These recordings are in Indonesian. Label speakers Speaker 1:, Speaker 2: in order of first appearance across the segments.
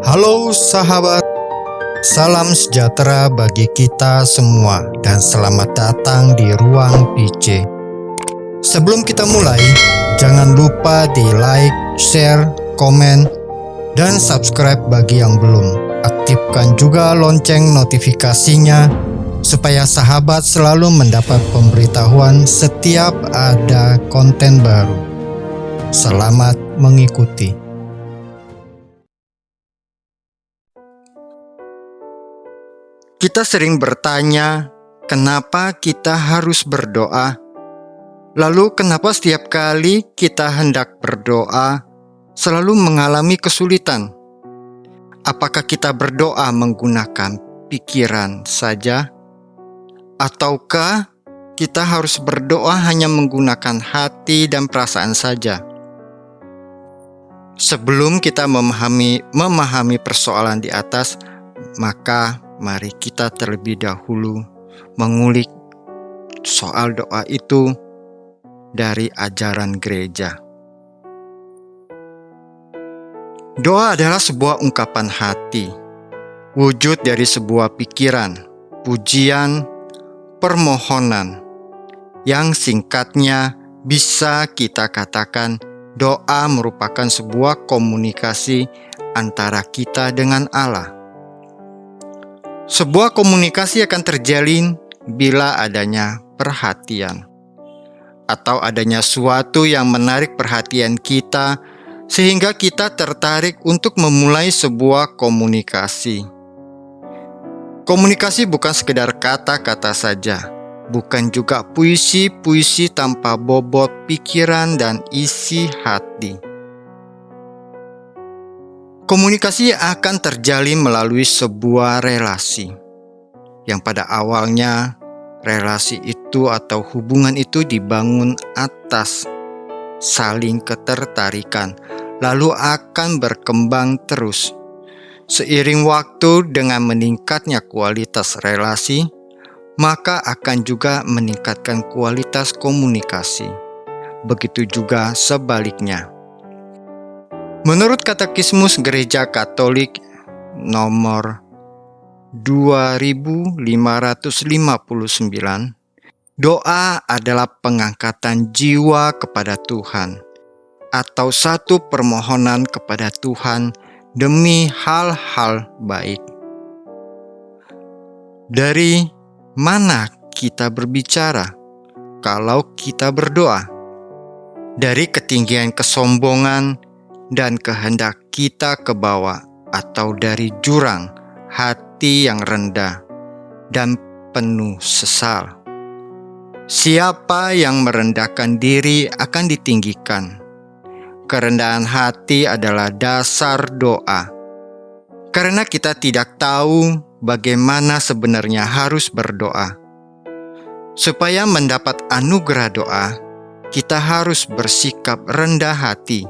Speaker 1: Halo sahabat, salam sejahtera bagi kita semua dan selamat datang di Ruang PC. Sebelum kita mulai, jangan lupa di like, share, komen, dan subscribe bagi yang belum. Aktifkan juga lonceng notifikasinya supaya sahabat selalu mendapat pemberitahuan setiap ada konten baru. Selamat mengikuti. Kita sering bertanya, kenapa kita harus berdoa? Lalu kenapa setiap kali kita hendak berdoa, selalu mengalami kesulitan? Apakah kita berdoa menggunakan pikiran saja? Ataukah kita harus berdoa hanya menggunakan hati dan perasaan saja? Sebelum kita memahami persoalan di atas, maka mari kita terlebih dahulu mengulik soal doa itu dari ajaran gereja. Doa adalah sebuah ungkapan hati, wujud dari sebuah pikiran, pujian, permohonan, yang singkatnya bisa kita katakan doa merupakan sebuah komunikasi antara kita dengan Allah. Sebuah komunikasi akan terjalin bila adanya perhatian atau adanya suatu yang menarik perhatian kita sehingga kita tertarik untuk memulai sebuah komunikasi. Komunikasi bukan sekedar kata-kata saja, bukan juga puisi-puisi tanpa bobot pikiran dan isi hati. Komunikasi akan terjalin melalui sebuah relasi, yang pada awalnya relasi itu atau hubungan itu dibangun atas saling ketertarikan, lalu akan berkembang terus. Seiring waktu dengan meningkatnya kualitas relasi, maka akan juga meningkatkan kualitas komunikasi. Begitu juga sebaliknya. Menurut Katekismus Gereja Katolik nomor 2559, doa adalah pengangkatan jiwa kepada Tuhan atau satu permohonan kepada Tuhan demi hal-hal baik. Dari mana kita berbicara kalau kita berdoa? Dari ketinggian kesombongan dan kehendak kita ke bawah, atau dari jurang hati yang rendah dan penuh sesal? Siapa yang merendahkan diri akan ditinggikan. Kerendahan hati adalah dasar doa. Karena kita tidak tahu bagaimana sebenarnya harus berdoa. Supaya mendapat anugerah doa, kita harus bersikap rendah hati.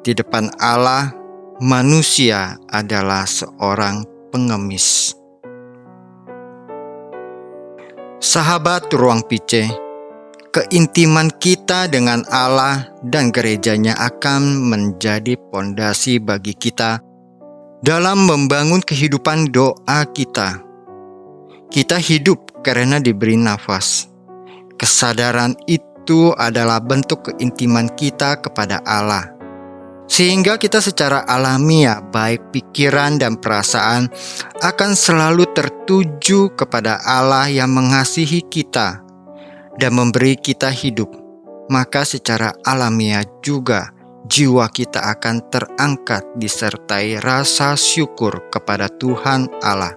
Speaker 1: Di depan Allah, manusia adalah seorang pengemis. Sahabat Ruang PC, keintiman kita dengan Allah dan gerejanya akan menjadi pondasi bagi kita dalam membangun kehidupan doa kita. Kita hidup karena diberi nafas. Kesadaran itu adalah bentuk keintiman kita kepada Allah. Sehingga kita secara alamiah, baik pikiran dan perasaan, akan selalu tertuju kepada Allah yang mengasihi kita dan memberi kita hidup. Maka secara alamiah juga jiwa kita akan terangkat disertai rasa syukur kepada Tuhan Allah.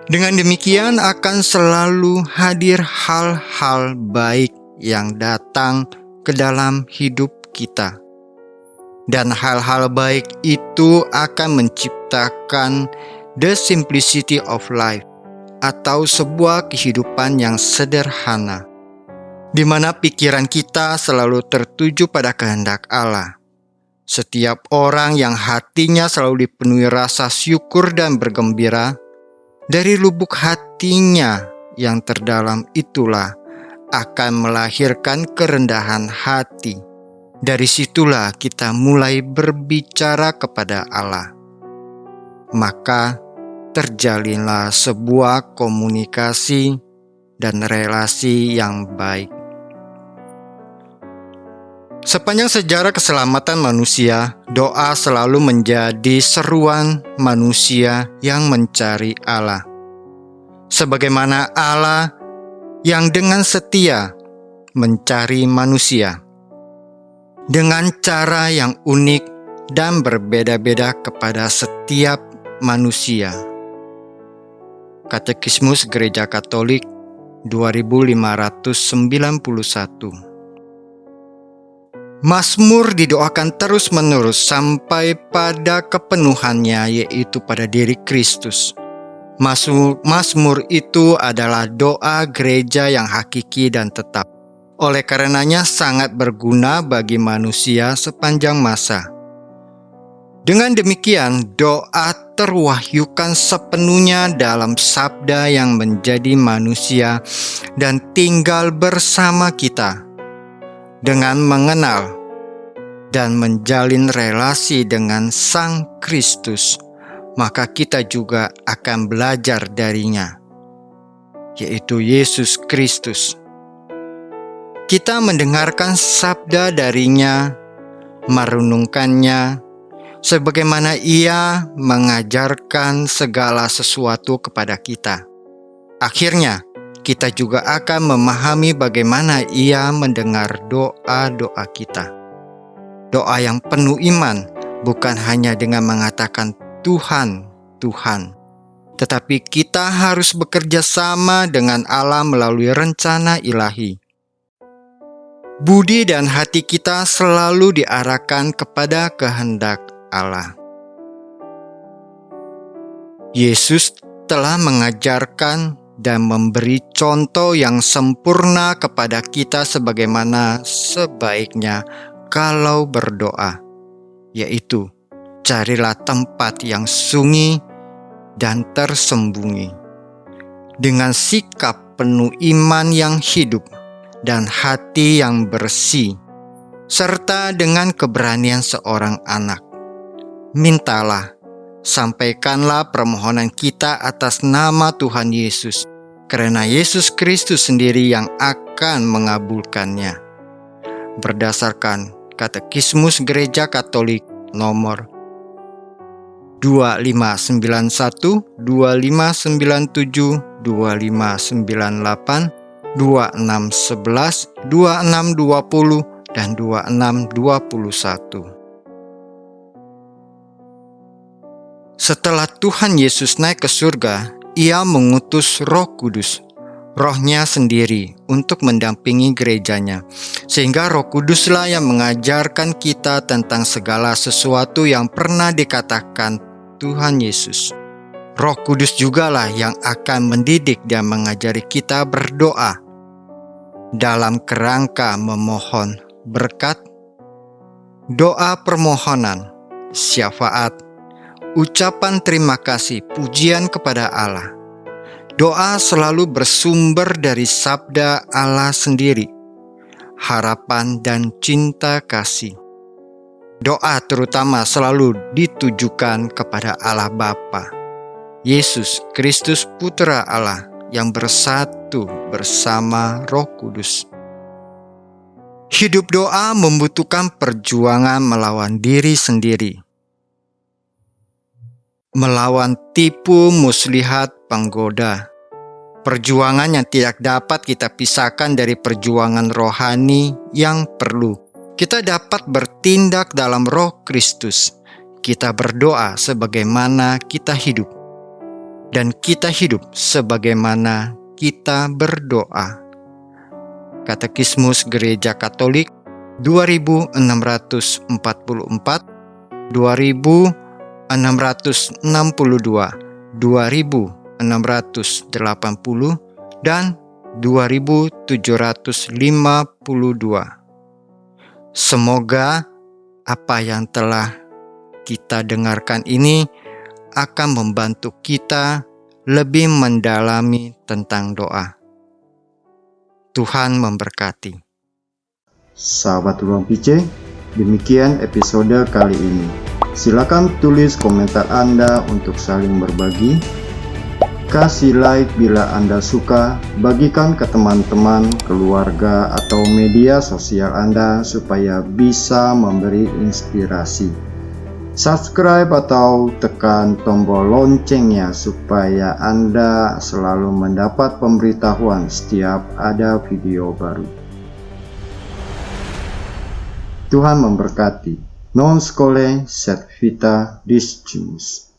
Speaker 1: Dengan demikian akan selalu hadir hal-hal baik yang datang ke dalam hidup kita. Dan hal-hal baik itu akan menciptakan the simplicity of life, atau sebuah kehidupan yang sederhana, di mana pikiran kita selalu tertuju pada kehendak Allah. Setiap orang yang hatinya selalu dipenuhi rasa syukur dan bergembira, dari lubuk hatinya yang terdalam itulah akan melahirkan kerendahan hati. Dari situlah kita mulai berbicara kepada Allah. Maka terjalinlah sebuah komunikasi dan relasi yang baik. Sepanjang sejarah keselamatan manusia, doa selalu menjadi seruan manusia yang mencari Allah. Sebagaimana Allah yang dengan setia mencari manusia dengan cara yang unik dan berbeda-beda kepada setiap manusia. Katekismus Gereja Katolik 2591. Mazmur didoakan terus-menerus sampai pada kepenuhannya, yaitu pada diri Kristus. Mazmur itu adalah doa gereja yang hakiki dan tetap. Oleh karenanya sangat berguna bagi manusia sepanjang masa. Dengan demikian, doa terwahyukan sepenuhnya dalam sabda yang menjadi manusia dan tinggal bersama kita. Dengan mengenal dan menjalin relasi dengan Sang Kristus, maka kita juga akan belajar darinya, yaitu Yesus Kristus. Kita mendengarkan sabda darinya, merenungkannya, sebagaimana Ia mengajarkan segala sesuatu kepada kita. Akhirnya, kita juga akan memahami bagaimana Ia mendengar doa-doa kita. Doa yang penuh iman, bukan hanya dengan mengatakan Tuhan, Tuhan, tetapi kita harus bekerja sama dengan Allah melalui rencana ilahi. Budi dan hati kita selalu diarahkan kepada kehendak Allah. Yesus telah mengajarkan dan memberi contoh yang sempurna kepada kita sebagaimana sebaiknya kalau berdoa, yaitu carilah tempat yang sunyi dan tersembunyi. Dengan sikap penuh iman yang hidup dan hati yang bersih, serta dengan keberanian seorang anak, mintalah, sampaikanlah permohonan kita atas nama Tuhan Yesus, karena Yesus Kristus sendiri yang akan mengabulkannya. Berdasarkan Katekismus Gereja Katolik nomor 2591, 2597, 2598, 2611, 2620, dan 2621. Setelah Tuhan Yesus naik ke surga, Ia mengutus Roh Kudus, Roh-Nya sendiri, untuk mendampingi gerejanya. Sehingga Roh Kuduslah yang mengajarkan kita tentang segala sesuatu yang pernah dikatakan Tuhan Yesus. Roh Kudus jugalah yang akan mendidik dan mengajari kita berdoa dalam kerangka memohon berkat, doa permohonan, syafaat, ucapan terima kasih, pujian kepada Allah. Doa selalu bersumber dari sabda Allah sendiri, harapan dan cinta kasih. Doa terutama selalu ditujukan kepada Allah Bapa, Yesus Kristus Putra Allah yang bersatu bersama Roh Kudus. Hidup doa membutuhkan perjuangan melawan diri sendiri, melawan tipu muslihat penggoda. Perjuangan yang tidak dapat kita pisahkan dari perjuangan rohani yang perlu. Kita dapat bertindak dalam Roh Kristus. Kita berdoa sebagaimana kita hidup, dan kita hidup sebagaimana kita berdoa. Katekismus Gereja Katolik 2644, 2662, 2680, dan 2752. Semoga apa yang telah kita dengarkan ini akan membantu kita lebih mendalami tentang doa. Tuhan memberkati.
Speaker 2: Sahabat Ruang PC,
Speaker 1: Demikian episode kali ini. Silakan tulis komentar Anda untuk saling berbagi. Kasih like bila Anda suka, bagikan ke teman-teman, keluarga, atau media sosial Anda supaya bisa memberi inspirasi. Subscribe atau tekan tombol loncengnya supaya Anda selalu mendapat pemberitahuan setiap ada video baru. Tuhan memberkati. Non scole sed vita discimus.